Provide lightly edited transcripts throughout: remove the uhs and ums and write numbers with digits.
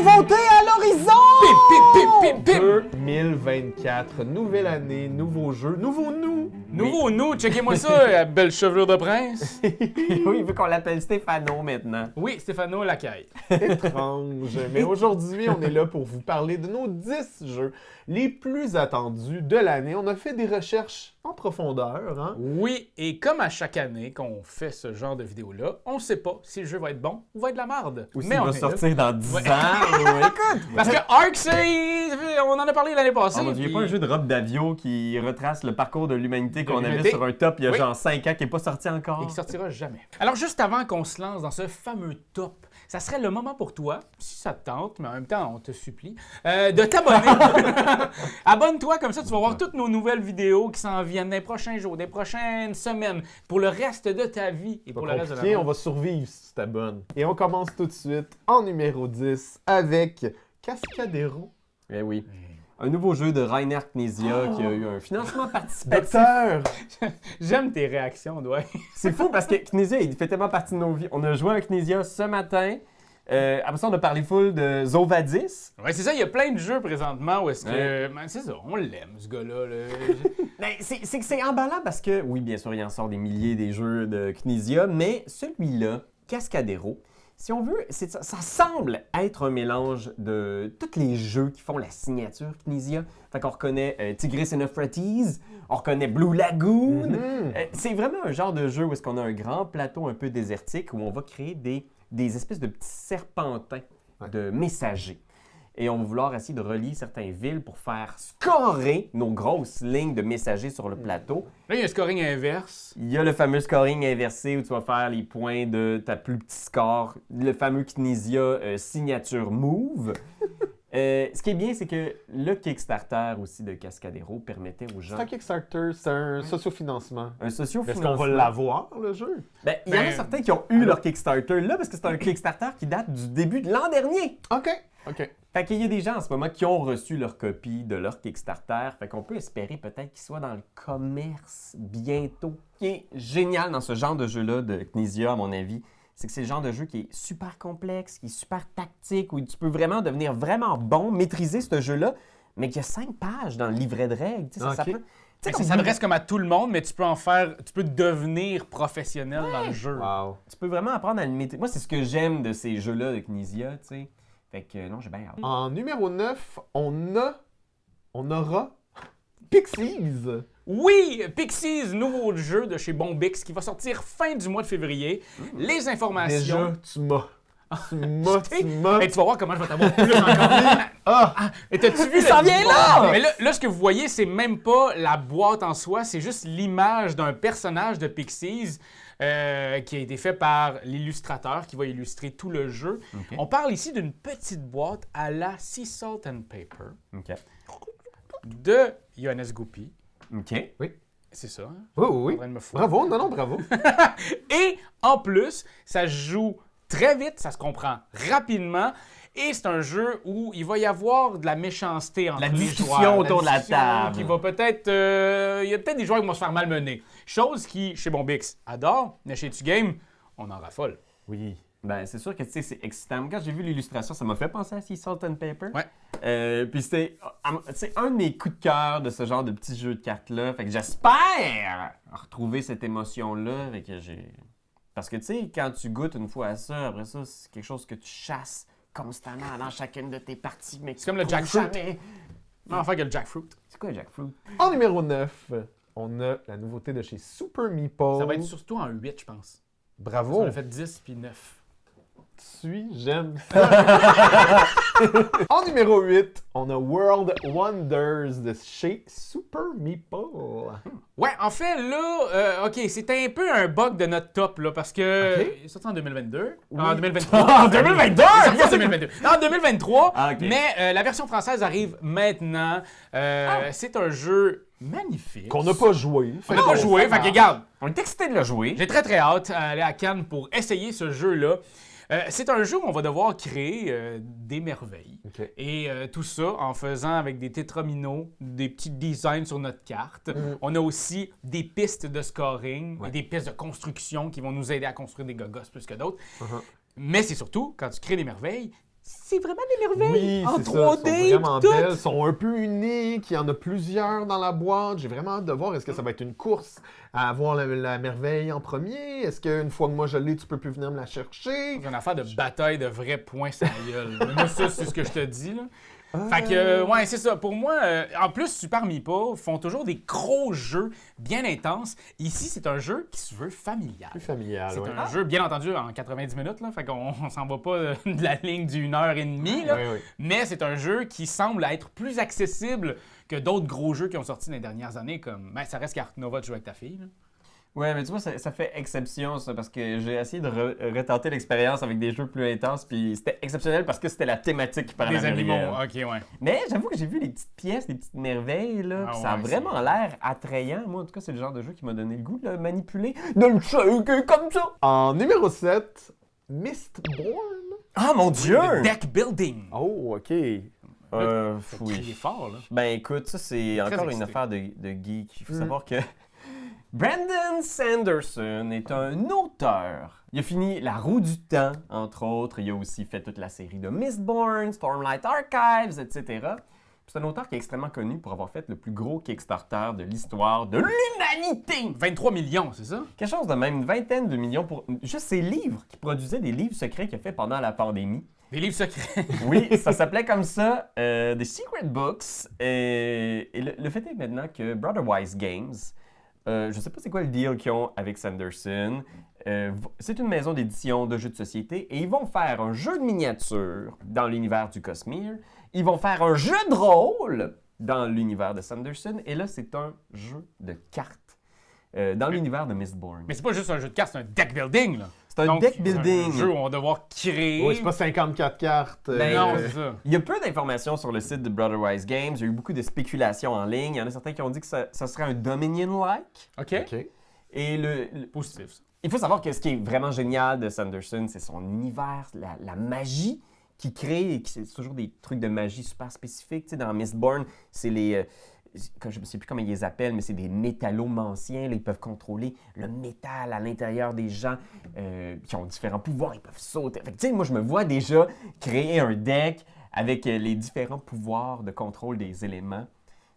Nouveauté à l'horizon! Pim, pim, pim, pim, pim. 2024, nouvelle année, nouveau jeu, nouveau nous! Nouveau nous, checkez-moi ça, la belle chevelure de prince. Oui, vu qu'on l'appelle Stéphano maintenant. Oui, Stéphano Lacaille. Étrange, mais aujourd'hui, on est là pour vous parler de nos 10 jeux les plus attendus de l'année. On a fait des recherches en profondeur, hein? Oui, et comme à chaque année qu'on fait ce genre de vidéo-là, on sait pas si le jeu va être bon ou va être de la merde. Ou s'il Mais on va est là. sortir dans 10 Ouais. ans. Écoute! Parce que Ark, on en a parlé l'année passée. Oh mon Dieu, il n'y a pas un jeu de Rob Davio qui retrace le parcours de l'humanité qu'on avait l'humanité. sur un top il y a Oui. genre 5 ans qui n'est pas sorti encore. Et qui sortira jamais. Alors, juste avant qu'on se lance dans ce fameux top, ça serait le moment pour toi, si ça te tente, mais en même temps, on te supplie, de t'abonner. Abonne-toi, comme ça, tu vas voir toutes nos nouvelles vidéos qui s'en viennent des prochains jours, des prochaines semaines, pour le reste de ta vie et Pas pour le reste de compliqué, la on va survivre si tu t'abonnes. Et on commence tout de suite en numéro 10 avec Cascadero. Eh oui. Un nouveau jeu de Rainer Knizia qui a eu un financement participatif. Docteur! J'aime tes réactions, Douai. C'est fou parce que Knizia, il fait tellement partie de nos vies. On a joué avec Knizia ce matin. Après ça, on a parlé full de Zovadis. Ouais, c'est ça, il y a plein de jeux présentement où est-ce que. Ouais. Ben, c'est ça, on l'aime, ce gars-là. Là. Ben, c'est que c'est emballant parce que, oui, bien sûr, il en sort des milliers des jeux de Knizia, mais celui-là, Cascadero, si on veut, ça semble être un mélange de tous les jeux qui font la signature Knizia. Fait qu'on reconnaît Tigris and Euphrates, on reconnaît Blue Lagoon. C'est vraiment un genre de jeu où est-ce qu'on a un grand plateau un peu désertique où on va créer des espèces de petits serpentins de messagers. Et on va vouloir essayer de relier certaines villes pour faire scorer nos grosses lignes de messagers sur le plateau. Là, il y a un scoring inverse. Il y a le fameux scoring inversé où tu vas faire les points de ta plus petit score, le fameux Knizia signature move. Ce qui est bien, c'est que le Kickstarter aussi de Cascadero permettait aux gens C'est un Kickstarter, c'est un sociofinancement. un Est-ce socio-financement. qu'on va l'avoir, le jeu? Ben, il y en a Ben, certains qui ont eu leur Kickstarter là parce que c'est un Kickstarter qui date du début de l'an dernier. OK. Fait qu'il y a des gens en ce moment qui ont reçu leur copie de leur Kickstarter. Fait qu'on peut espérer peut-être qu'ils soient dans le commerce bientôt. Ce qui est génial dans ce genre de jeu-là de Knizia, à mon avis, c'est que c'est le genre de jeu qui est super complexe, qui est super tactique, où tu peux vraiment devenir vraiment bon, maîtriser ce jeu-là, mais qu'il y a 5 pages dans le livret de règles. Tu sais, ça Ok. peut- tu sais, Ça comme- s'adresse comme à tout le monde, mais tu peux devenir professionnel dans le jeu. Wow. Tu peux vraiment apprendre à le maîtriser. Moi, c'est ce que j'aime de ces jeux-là de Knizia, tu sais. Fait que non, j'ai bien hâte. En numéro 9, on aura Pixies. Oui, Pixies, nouveau jeu de chez Bombix qui va sortir fin du mois de février. Les informations. Déjà, tu m'as. Tu m'as. Hey, tu vas voir comment je vais t'avoir plus encore. Et t'as-tu vu? Il s'en vient là! Mais là, ce que vous voyez, c'est même pas la boîte en soi, c'est juste l'image d'un personnage de Pixies qui a été fait par l'illustrateur qui va illustrer tout le jeu. Ok. On parle ici d'une petite boîte à la Sea Salt and Paper OK. de Johannes Goupy. OK. C'est ça, hein? Oui, oui, En oui. train de me foutre. Bravo, non, bravo. Et en plus, ça se joue très vite, ça se comprend rapidement. Et c'est un jeu où il va y avoir de la méchanceté entre La les discussion joueurs. autour de la discussion table. Qui va peut-être, il y a peut-être des joueurs qui vont se faire malmener. Chose qui, chez Bombix, adore, mais chez Tu-Game, on en raffole. Oui. Ben, c'est sûr que tu sais, c'est excitant. Quand j'ai vu l'illustration, ça m'a fait penser à Sea Salt and Paper. Ouais. Puis c'était un de mes coups de cœur de ce genre de petits jeux de cartes-là. Fait que j'espère retrouver cette émotion-là. Parce que tu sais, quand tu goûtes une fois à ça, après ça, c'est quelque chose que tu chasses constamment dans chacune de tes parties. Mais C'est comme le qui jackfruit. jamais- Enfin, que le jackfruit. C'est quoi le jackfruit? En numéro 9, on a la nouveauté de chez Super Meeple. Ça va être surtout en 8, je pense. Bravo. On a fait 10 puis 9. J'aime ça. En numéro 8, on a World Wonders de chez Super Meeple. Ouais, en fait, là, OK, c'était un peu un bug de notre top, là, parce que... OK. Il est sorti en 2022. Oui. En 2023. En 2022! Il est sorti en 2022. Non, en 2023, Ah, OK. mais la version française arrive maintenant. C'est un jeu magnifique. Qu'on n'a pas joué. On n'a pas joué, fait que regarde, On est excité de le jouer. j'ai très hâte à aller à Cannes pour essayer ce jeu-là. C'est un jeu où on va devoir créer des merveilles. OK. Et tout ça en faisant avec des tétraminos, des petits designs sur notre carte. On a aussi des pistes de scoring et des pistes de construction qui vont nous aider à construire des gogos plus que d'autres. Mais c'est surtout, quand tu crées des merveilles, c'est vraiment des merveilles Oui, en c'est ça. 3D. Elles sont vraiment tout. belles, elles sont un peu uniques, il y en a plusieurs dans la boîte. J'ai vraiment hâte de voir, est-ce que ça va être une course à avoir la merveille en premier? Est-ce qu'une fois que moi je l'ai, tu peux plus venir me la chercher? C'est une affaire de bataille de vrais points sur la gueule. Moi, ça, c'est ce que je te dis, là. Fait que, ouais, c'est ça. Pour moi, en plus, Super Meeple font toujours des gros jeux bien intenses. Ici, c'est un jeu qui se veut familial. Plus familial, C'est oui. un jeu, bien entendu, en 90 minutes, là. Fait qu'on s'en va pas de la ligne d'une heure et demie, là. Oui, oui. Mais c'est un jeu qui semble être plus accessible que d'autres gros jeux qui ont sorti dans les dernières années, comme, ben, ça reste qu'Ark Nova de jouer avec ta fille, là. Ouais, mais tu vois, ça fait exception, ça, parce que j'ai essayé de retenter l'expérience avec des jeux plus intenses, puis c'était exceptionnel parce que c'était la thématique qui parlait Des animaux, ok, ouais. Mais j'avoue que j'ai vu les petites pièces, les petites merveilles, là, Ah puis ça a ouais, vraiment l'air attrayant. Moi, en tout cas, c'est le genre de jeu qui m'a donné le goût de le manipuler, de le shaker comme ça. En numéro 7, Mistborn. Ah, mon Dieu! Le deck building. Oh, OK. Faut Oui. crier fort, là. Ben écoute, ça c'est Très encore une excité. affaire de geek. Il faut savoir que Brandon Sanderson est un auteur. Il a fini La Roue du Temps, entre autres. Il a aussi fait toute la série de Mistborn, Stormlight Archives, etc. C'est un auteur qui est extrêmement connu pour avoir fait le plus gros Kickstarter de l'histoire de l'humanité. 23 millions, c'est ça? Quelque chose de même, une vingtaine de millions pour juste ses livres, qui produisaient des livres secrets qu'il a fait pendant la pandémie. Des livres secrets. Oui, ça s'appelait comme ça, The Secret Books. Et le fait est maintenant que Brotherwise Games, je ne sais pas c'est quoi le deal qu'ils ont avec Sanderson. C'est une maison d'édition de jeux de société et ils vont faire un jeu de miniature dans l'univers du Cosmere. Ils vont faire un jeu de rôle dans l'univers de Sanderson. Et là, c'est un jeu de cartes dans l'univers de Mistborn. Mais c'est pas juste un jeu de cartes, c'est un deck building, là. C'est un Donc, deck building. Un jeu où on va devoir créer. Oui, c'est pas 54 cartes. Ben, Non, c'est ça. Il y a peu d'informations sur le site de Brotherwise Games. Il y a eu beaucoup de spéculations en ligne. Il y en a certains qui ont dit que ça serait un Dominion-like. OK. OK. Et Positif, ça. il faut savoir que ce qui est vraiment génial de Sanderson, c'est son univers, la magie qu'il crée. Et c'est toujours des trucs de magie super spécifiques. Tu sais, dans Mistborn, c'est les... je ne sais plus comment ils les appellent, mais c'est des métallomanciens. Là, ils peuvent contrôler le métal à l'intérieur des gens qui ont différents pouvoirs. Ils peuvent sauter. Fait que, tu sais, moi, je me vois déjà créer un deck avec les différents pouvoirs de contrôle des éléments.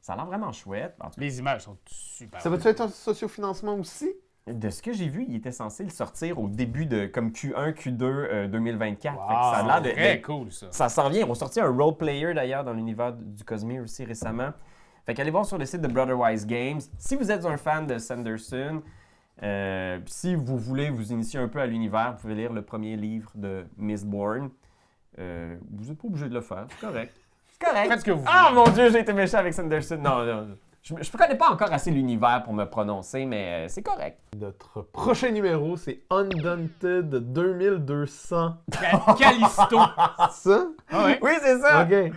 Ça a l'air vraiment chouette. En tout cas, Les images sont super. Ça va-tu être un sociofinancement aussi? de ce que j'ai vu, il était censé le sortir au début de comme Q1, Q2 2024. Wow. Fait que ça a l'air de... Très cool, ça. Ça s'en vient. Ils ont sorti un role player d'ailleurs dans l'univers du Cosmere aussi récemment. Fait qu'allez voir sur le site de Brotherwise Games. Si vous êtes un fan de Sanderson, si vous voulez vous initier un peu à l'univers, vous pouvez lire le premier livre de Mistborn. Vous n'êtes pas obligé de le faire, c'est correct. C'est correct. Faites ce que vous Ah voulez. mon Dieu, j'ai été méchant avec Sanderson. Non. Je ne connais pas encore assez l'univers pour me prononcer, mais c'est correct. Notre prochain numéro, c'est Undaunted 2200. Callisto. Ça? Ah ouais. Oui, c'est ça. OK.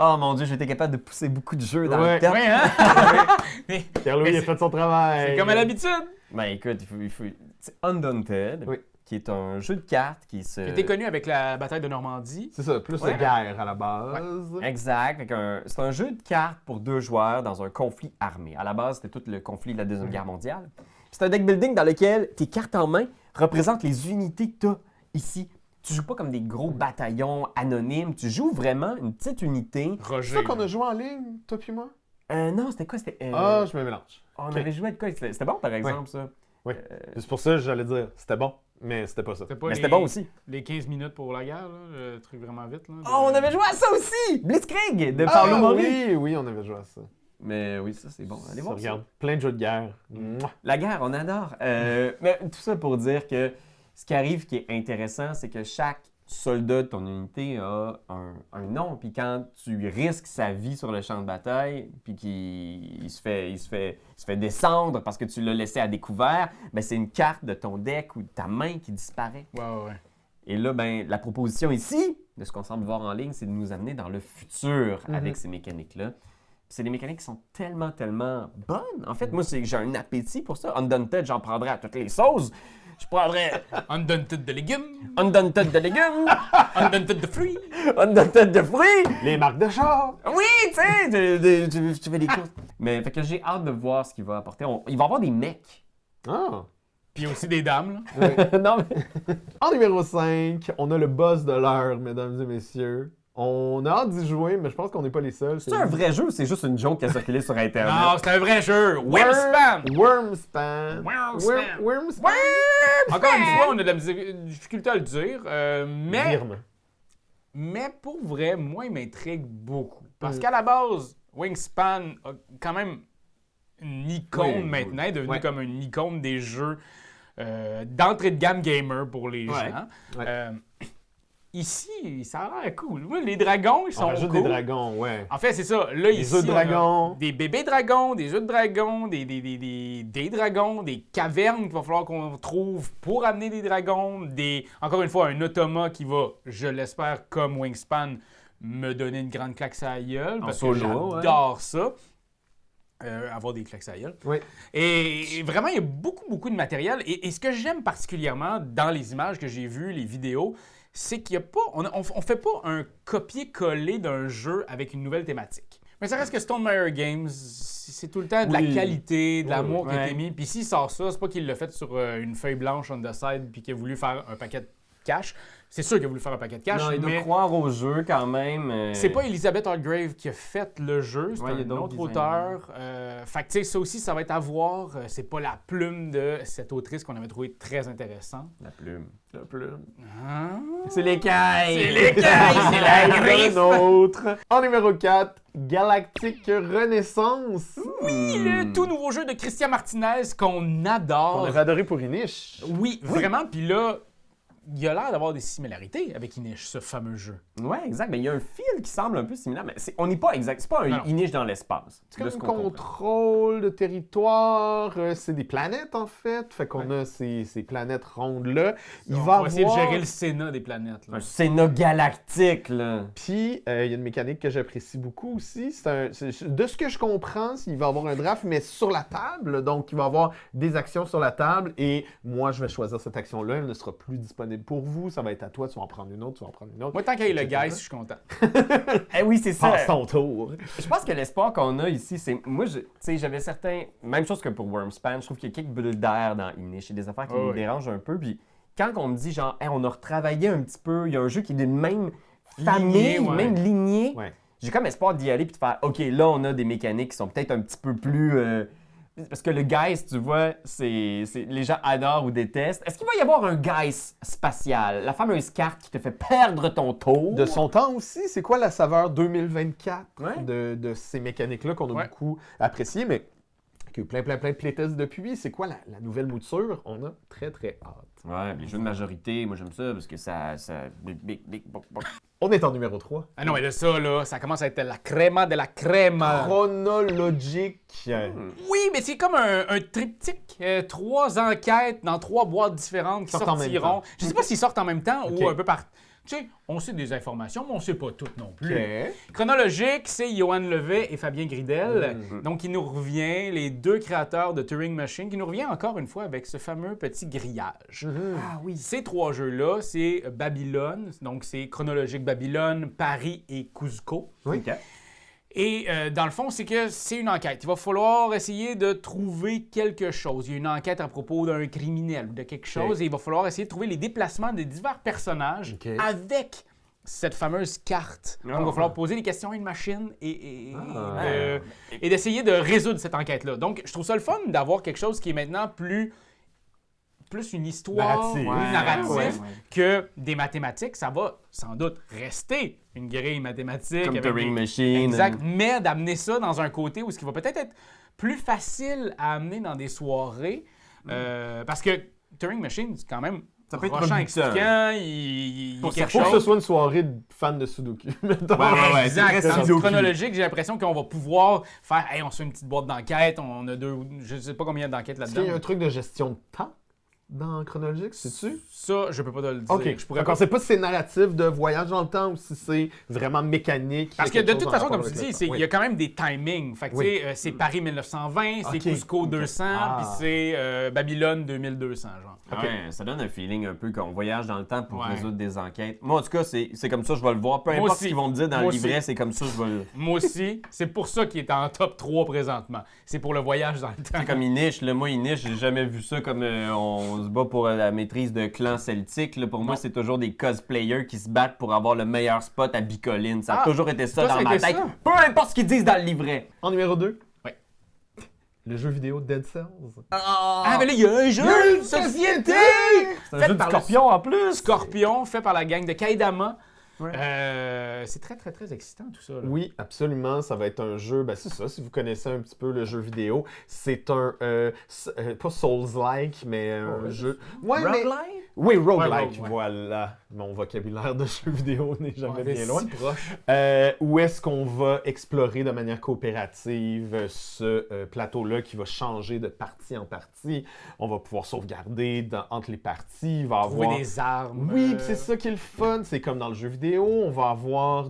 Oh mon Dieu, j'étais capable de pousser beaucoup de jeux dans Ouais. le temps. Ouais, hein? Mais Pierre-Louis Mais a fait son travail. c'est comme à l'habitude. Ben écoute, il faut... C'est Undaunted, Oui. qui est un jeu de cartes qui se... Qui était connu avec la bataille de Normandie. C'est ça, plus Ouais. de guerre à la base. Exact. C'est un jeu de cartes pour 2 joueurs dans un conflit armé. À la base, c'était tout le conflit de la Deuxième Guerre mondiale. C'est un deck building dans lequel tes cartes en main représentent les unités que tu as ici. Tu joues pas comme des gros bataillons anonymes. Tu joues vraiment une petite unité. C'est Roger. ça qu'on a joué en ligne, toi puis moi? Non, c'était quoi? C'était... Ah, je me mélange. on ok. avait joué à de quoi? C'était bon, par exemple, ça. Oui. C'est pour ça que j'allais dire, c'était bon, mais c'était pas ça. C'était pas Mais les- c'était bon aussi. Les 15 minutes pour la guerre, là, le truc vraiment vite. Là, Oh, on avait joué à ça aussi! Blitzkrieg de Ah, Paolo Mori. oui, on avait joué à ça. Mais oui, ça c'est bon. Allez Ça voir ça. regarde, plein de jeux de guerre. Mouah. La guerre, on adore. Mais tout ça pour dire que ce qui arrive qui est intéressant, c'est que chaque soldat de ton unité a un nom. Puis quand tu risques sa vie sur le champ de bataille, puis qu'il se fait descendre parce que tu l'as laissé à découvert, ben c'est une carte de ton deck ou de ta main qui disparaît. Ouais. Et là, ben, la proposition ici, de ce qu'on semble voir en ligne, c'est de nous amener dans le futur avec ces mécaniques-là. Puis c'est des mécaniques qui sont tellement, tellement bonnes. En fait, moi, j'ai un appétit pour ça. Undaunted, j'en prendrais à toutes les sauces. Je prendrais Undaunted de légumes. Undaunted de légumes, Undaunted de fruits. Undaunted de fruits. Les marques de char! Oui, tu sais, tu fais des courses. Mais fait que j'ai hâte de voir ce qu'il va apporter. Il va y avoir des mecs. Ah! Puis aussi des dames, là. Non, mais... En numéro 5, on a le boss de l'heure, mesdames et messieurs. On a hâte d'y jouer, mais je pense qu'on n'est pas les seuls. C'est un vrai jeu ou c'est juste une joke qui a circulé sur Internet? Non, c'est un vrai jeu. Wingspan! Wormspan. Wingspan. Wormspan. Encore une fois, on a de la difficulté à le dire, mais... Wyrm. Mais pour vrai, moi, il m'intrigue beaucoup. Parce qu'à la base, Wingspan a quand même une icône Oui, maintenant, est devenu Ouais. comme une icône des jeux d'entrée de gamme gamer pour les Ouais. gens. Ouais. Ici, ça a l'air cool. Moi, les dragons, ils On sont rajoute cool. des dragons, ouais. En fait, c'est ça. Là, ici, œufs de on a dragon. des bébés dragons, des œufs de dragon, des dragons, des cavernes qu'il va falloir qu'on trouve pour amener des dragons, encore une fois, un automa qui va, je l'espère, comme Wingspan, me donner une grande claque à la gueule, parce que solo, j'adore ça. Avoir des claques à la gueule. Oui. Et vraiment, il y a beaucoup, beaucoup de matériel. Et ce que j'aime particulièrement dans les images que j'ai vues, les vidéos, c'est qu'il n'y a pas... On fait pas un copier-coller d'un jeu avec une nouvelle thématique. Mais ça reste que Stone Meyer Games, c'est tout le temps de la Oui. qualité, de l'amour qui a Ouais. été mis. Puis s'il sort ça, c'est pas qu'il l'a fait sur une feuille blanche on the side puis qu'il a voulu faire un paquet de cash. C'est sûr qu'il a voulu faire un paquet de cash, Non, il doit mais croire au jeu quand même. c'est pas Elizabeth Hargrave qui a fait le jeu, c'est Ouais, il y a un d'autres autre designers. auteur. Fait que tu sais, ça aussi, ça va être à voir. C'est pas la plume de cette autrice qu'on avait trouvé très intéressante. La plume. La plume. Hein? C'est l'écaille! C'est l'écaille, c'est la griffe! Un autre. En numéro 4, Galactic Renaissance. Oui, le tout nouveau jeu de Christian Martinez qu'on adore. On avait adoré pour Inish. Oui, vraiment. Puis là, il a l'air d'avoir des similarités avec Inish, ce fameux jeu. Ouais, exact. Mais il y a un fil qui semble un peu similaire. Mais on n'est pas exact. C'est pas Non. un Inish dans l'espace. C'est de comme ce un qu'on comprend. contrôle de territoire. C'est des planètes, en fait. Fait qu'on a ces planètes rondes-là. Il On va va essayer de avoir... gérer le Sénat des planètes. Là. Un Sénat galactique, là. Puis, il y a une mécanique que j'apprécie beaucoup aussi. De ce que je comprends, il va y avoir un draft, mais sur la table. Donc, il va y avoir des actions sur la table. Et moi, je vais choisir cette action-là. Elle ne sera plus disponible pour vous. Ça va être à toi. Tu vas en prendre une autre, tu vas en prendre une autre. Moi, tant qu'il y a le etc. guys, je suis content. Eh oui, c'est ça. Passe ton tour. Je pense que l'espoir qu'on a ici, c'est. Moi, tu sais, j'avais certains. Même chose que pour Wormspan, je trouve qu'il y a quelques bulles d'air dans Inish. Il y a des affaires qui Ah me oui. dérangent un peu. Puis quand on me dit, genre, hey, on a retravaillé un petit peu, il y a un jeu qui est d'une même famille, Lignée, ouais. même lignée, Ouais. j'ai comme espoir d'y aller puis de faire, OK, là, on a des mécaniques qui sont peut-être un petit peu plus. Parce que le Geist, tu vois, les gens adorent ou détestent. Est-ce qu'il va y avoir un Geist spatial? La fameuse carte qui te fait perdre ton tour? De son temps aussi, c'est quoi la saveur 2024 Ouais. de ces mécaniques-là qu'on a Ouais. beaucoup appréciées, mais qui a eu plein de playtests depuis. C'est quoi la nouvelle mouture? On a très, très hâte. Ouais, les jeux de majorité, moi j'aime ça parce que ça. Big. On est en numéro 3. Ah non, mais de ça, là, ça commence à être la crème de la crème. Chronologique. Oui, mais c'est comme un triptyque. 3 enquêtes dans 3 boîtes différentes qui Sortent en même sortiront. temps. Je sais pas s'ils sortent en même temps Ok. ou un peu par... Tu sais, on sait des informations, mais on sait pas toutes non plus. OK. Chronologique, c'est Johan Levet et Fabien Gridel. Mhm. Donc, il nous revient, les deux créateurs de Turing Machine, qui nous revient encore une fois avec ce fameux petit grillage. Ah oui. Ces 3 jeux-là, c'est Babylone, donc c'est Chronologique Babylone, Paris et Cuzco. Oui. OK. Et dans le fond, c'est que c'est une enquête. Il va falloir essayer de trouver quelque chose. Il y a une enquête à propos d'un criminel ou de quelque chose et il va falloir essayer de trouver les déplacements des divers personnages OK. avec cette fameuse carte. Donc, il va falloir poser des questions à une machine et d'essayer de résoudre cette enquête-là. Donc, je trouve ça le fun d'avoir quelque chose qui est maintenant plus une histoire, Narrative. plus narratif Ouais. que des mathématiques. Ça va sans doute rester une grille mathématique. Comme avec Turing des- Machine. Exact. Mais d'amener ça dans un côté où ce qui va peut-être être plus facile à amener dans des soirées. Parce que Turing Machine, c'est quand même Ça peut être rochant, rebutant. expliquant, il y a Pour quelque Faut que ce chose. soit une soirée de fans de Sudoku. mettons. Ouais, Exact. c'est très Dans Sudoku. chronologique, j'ai l'impression qu'on va pouvoir faire, hey, on se fait une petite boîte d'enquête, on a 2, je sais pas combien d'enquêtes Est-ce qu'il y a là-dedans. un truc de gestion de temps? dans chronologique, sais-tu? Ça, je peux pas te le dire. Ok, Je pourrais donc pas. on sait pas si c'est narratif de voyage dans le temps ou si c'est vraiment mécanique. Parce que de toute façon, comme tu dis, il il y a quand même des timings. Fait que, Oui. tu sais, c'est Paris 1920, c'est Ok. Cusco 200, Ah. puis c'est Babylone 2200, genre. Ok. Ouais, ça donne un feeling un peu qu'on voyage dans le temps pour Ouais. résoudre des enquêtes. Moi, en tout cas, c'est comme ça, je vais le voir. Peu Moi importe aussi. ce qu'ils vont me dire dans Moi le livret, aussi. c'est comme ça, je vais le... Moi aussi, c'est pour ça qu'il est en top 3 présentement. C'est pour le voyage dans le temps. C'est comme Inish, là, moi Inish, j'ai jamais vu ça comme on se bat pour la maîtrise de clan celtique. Là. Pour moi, c'est toujours des cosplayers qui se battent pour avoir le meilleur spot à Bicoline. Ça a Ah, toujours été ça toi, ça dans a ma été tête. ça? Peu importe ce qu'ils disent dans le livret. En numéro 2? Ouais. Le jeu vidéo Dead Cells. Ah, mais là, il y a un jeu de société! C'est un Fait jeu de par le scorpion en plus. Scorpion, fait par la gang de Kaidama. Ouais. C'est très, très, très excitant, tout ça. Là. Oui, absolument. Ça va être un jeu. Ben, c'est ça, si vous connaissez un petit peu le jeu vidéo. C'est un. Pas Souls-like, mais un jeu. Ouais, mais. Roguelike? Oui, roguelike. Ouais. Voilà. Mon vocabulaire de jeu vidéo n'est On jamais avait bien loin. si proche. Où est-ce qu'on va explorer de manière coopérative ce plateau-là qui va changer de partie en partie. On va pouvoir sauvegarder entre les parties. Il va Trouver avoir... des armes. Oui, puis c'est ça qui est le fun. C'est comme dans le jeu vidéo, on va avoir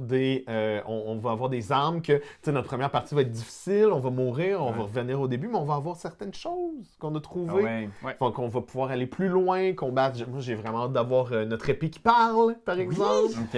on va avoir des armes que, tu sais, notre première partie va être difficile, on va mourir, on va revenir au début, mais on va avoir certaines choses qu'on a Ah trouvées. ouais. Fait qu'on va pouvoir aller plus loin, combattre. Moi, j'ai vraiment hâte d'avoir notre épée qui parle, par exemple. OK.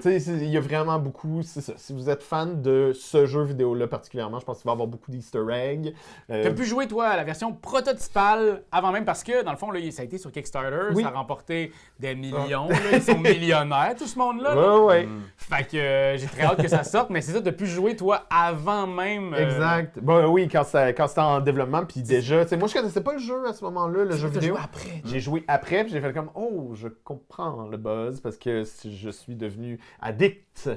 Tu sais, il y a vraiment beaucoup. C'est ça. Si vous êtes fan de ce jeu vidéo-là particulièrement, je pense qu'il va y avoir beaucoup d'Easter eggs. T'as pu jouer, toi, à la version prototypale avant même parce que, dans le fond, là, ça a été sur Kickstarter, Oui. ça a remporté des millions. Là, ils sont millionnaires, tout ce monde-là. là. Ouais, ouais. Fait que j'ai très hâte que ça sorte, mais c'est ça, t'as pu jouer, toi, avant même. Exact. Bon, oui, quand c'était en développement, puis déjà, tu sais, moi, je connaissais pas le jeu à ce moment-là, le jeu T'as vidéo. joué après. J'ai joué après, puis j'ai fait comme, oh, je comprends le buzz, parce que je suis devenu addict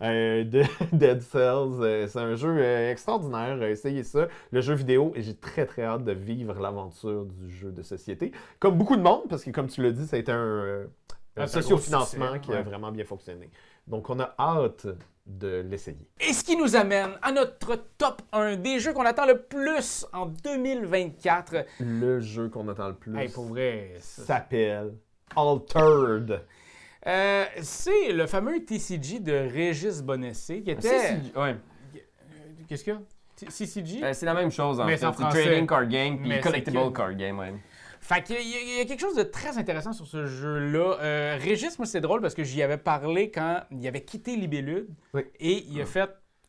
de Dead Cells. C'est un jeu extraordinaire, essayez ça. Le jeu vidéo, et j'ai très très hâte de vivre l'aventure du jeu de société. Comme beaucoup de monde, parce que comme tu l'as dit, ça a été un socio-financement succès, qui a ouais. vraiment bien fonctionné. Donc on a hâte de l'essayer. Et ce qui nous amène à notre top 1 des jeux qu'on attend le plus en 2024. Le jeu qu'on attend le plus Hey, pour vrai, ça- s'appelle Altered. c'est le fameux TCG de Régis Bonessé qui était... Ouais. Qu'est-ce qu'il y a? CCG? C'est la même chose en Mais fait. c'est en C'est français. trading card game puis Mais collectible c'est que- card game, ouais. Fait qu'il y a quelque chose de très intéressant sur ce jeu-là. Régis, moi, c'est drôle parce que j'y avais parlé quand il avait quitté Libellude. Oui. Et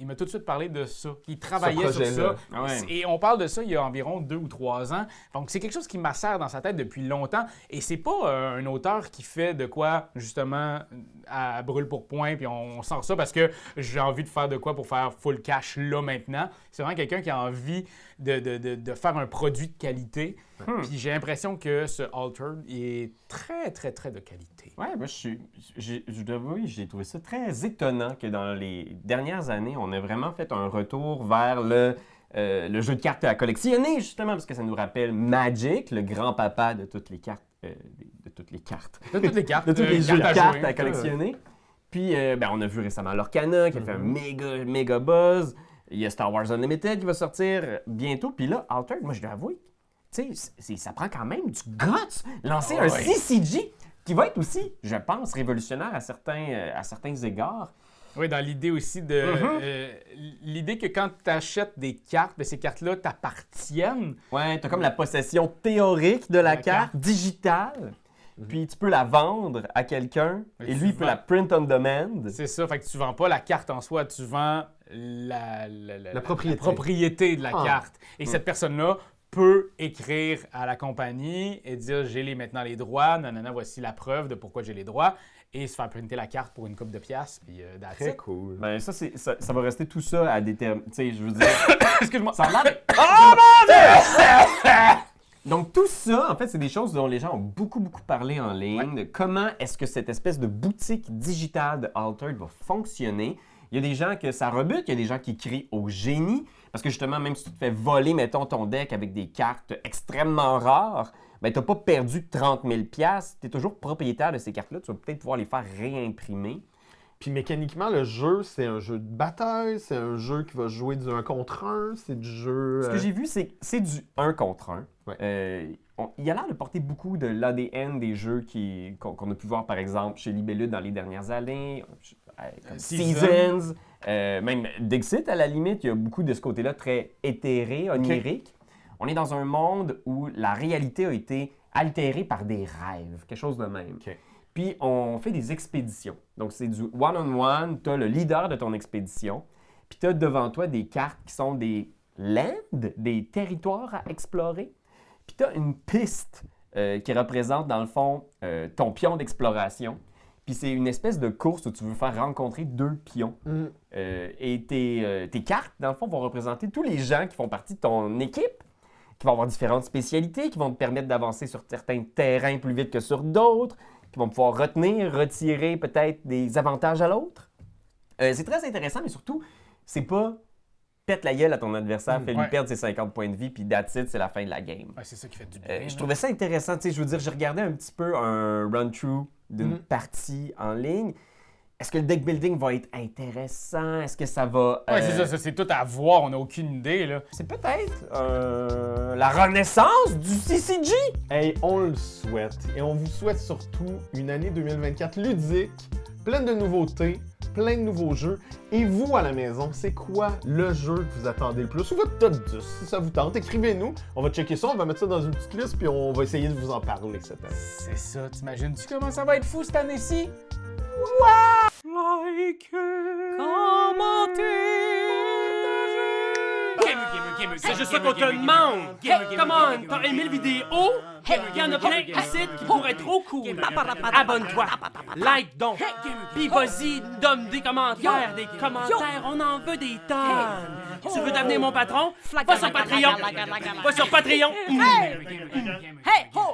il m'a tout de suite parlé de ça. Il travaillait sur projet-là. ça. Ah ouais. Et on parle de ça il y a environ 2 ou 3 ans. Donc, c'est quelque chose qui m'assère dans sa tête depuis longtemps. Et c'est pas un auteur qui fait de quoi, justement, à brûle pour point, puis on sort ça parce que j'ai envie de faire de quoi pour faire full cash là maintenant. C'est vraiment quelqu'un qui a envie de faire un produit de qualité. Puis j'ai l'impression que ce Altered est très, très, très de qualité. Ouais, moi, je dois avouer, j'ai trouvé ça très étonnant que dans les dernières années, on ait vraiment fait un retour vers le jeu de cartes à collectionner, justement, parce que ça nous rappelle Magic, le grand-papa de toutes les cartes. De toutes les cartes. De toutes les cartes. De tous les jeux de à cartes jouer. à collectionner. Puis, on a vu récemment l'Orcana qui a fait un méga buzz. Il y a Star Wars Unlimited qui va sortir bientôt. Puis là, Altered, moi, je dois avouer, tu sais, ça prend quand même du guts. Lancer un ouais. CCG qui va être aussi, je pense, révolutionnaire à certains égards. Oui, dans l'idée aussi de... l'idée que quand tu achètes des cartes, ben, ces cartes-là t'appartiennent. Ouais, t'as comme la possession théorique de la carte, digitale. Puis tu peux la vendre à quelqu'un Mais et tu lui, il peut vends- la print on demand. C'est ça, fait que tu vends pas la carte en soi, tu vends la propriété. propriété de la Ah. carte. Et cette personne-là peut écrire à la compagnie et dire j'ai maintenant les droits, nanana, voici la preuve de pourquoi j'ai les droits, et se faire printer la carte pour une coupe de piastres, puis that's Très it. cool. Ben ça va rester tout ça à déterminer. Tu sais, je veux dire... Excuse-moi. Ça a l'air... Donc tout ça, en fait, c'est des choses dont les gens ont beaucoup parlé en ligne. De comment est-ce que cette espèce de boutique digitale de Altered va fonctionner? Il y a des gens que ça rebute, il y a des gens qui crient au génie. Parce que justement, même si tu te fais voler, mettons, ton deck avec des cartes extrêmement rares, ben tu n'as pas perdu 30 000 $. Tu es toujours propriétaire de ces cartes-là. Tu vas peut-être pouvoir les faire réimprimer. Puis mécaniquement, le jeu, c'est un jeu de bataille, c'est un jeu qui va jouer du 1 contre 1, c'est du jeu... Ce que j'ai vu, c'est du 1 contre 1. Ouais. Il a l'air de porter beaucoup de l'ADN des jeux qu'on a pu voir, par exemple, chez Libellud dans les dernières années, comme Seasons, même Dixit, à la limite, il y a beaucoup de ce côté-là très éthéré, onirique. On est dans un monde où la réalité a été altérée par des rêves, quelque chose de même. OK. Puis on fait des expéditions. Donc c'est du one-on-one, tu as le leader de ton expédition, puis tu as devant toi des cartes qui sont des lands, des territoires à explorer. Puis tu as une piste qui représente, dans le fond, ton pion d'exploration. Puis c'est une espèce de course où tu veux faire rencontrer 2 pions. Et tes cartes, dans le fond, vont représenter tous les gens qui font partie de ton équipe, qui vont avoir différentes spécialités, qui vont te permettre d'avancer sur certains terrains plus vite que sur d'autres, qui vont pouvoir retirer peut-être des avantages à l'autre. C'est très intéressant, mais surtout, c'est pas pète la gueule à ton adversaire, fais-lui perdre ses 50 points de vie, puis that's it, c'est la fin de la game. Ouais, c'est ça qui fait du bien. Je trouvais ça intéressant. Tu sais, je veux dire, j'ai regardé un petit peu un run-through d'une partie en ligne. Est-ce que le deck building va être intéressant? Est-ce que ça va... Ouais, c'est ça, c'est tout à voir, on n'a aucune idée, là. C'est peut-être la renaissance du CCG! Hey, on le souhaite. Et on vous souhaite surtout une année 2024 ludique, pleine de nouveautés, plein de nouveaux jeux. Et vous, à la maison, c'est quoi le jeu que vous attendez le plus? Ou votre top 10, si ça vous tente, écrivez-nous. On va checker ça, on va mettre ça dans une petite liste, puis on va essayer de vous en parler cette année. C'est ça, t'imagines-tu comment ça va être fou cette année-ci? Like C'est juste ça qu'on te demande! Hey, come on! T'as aimé le vidéo? Hey, y'en a plein ici qui pourraient être trop cool! Abonne-toi! Like donc! Pis vas-y, donne des commentaires! Des commentaires, on en veut des tonnes! Tu veux devenir mon patron? Va sur Patreon! Va sur Patreon! Hey ho!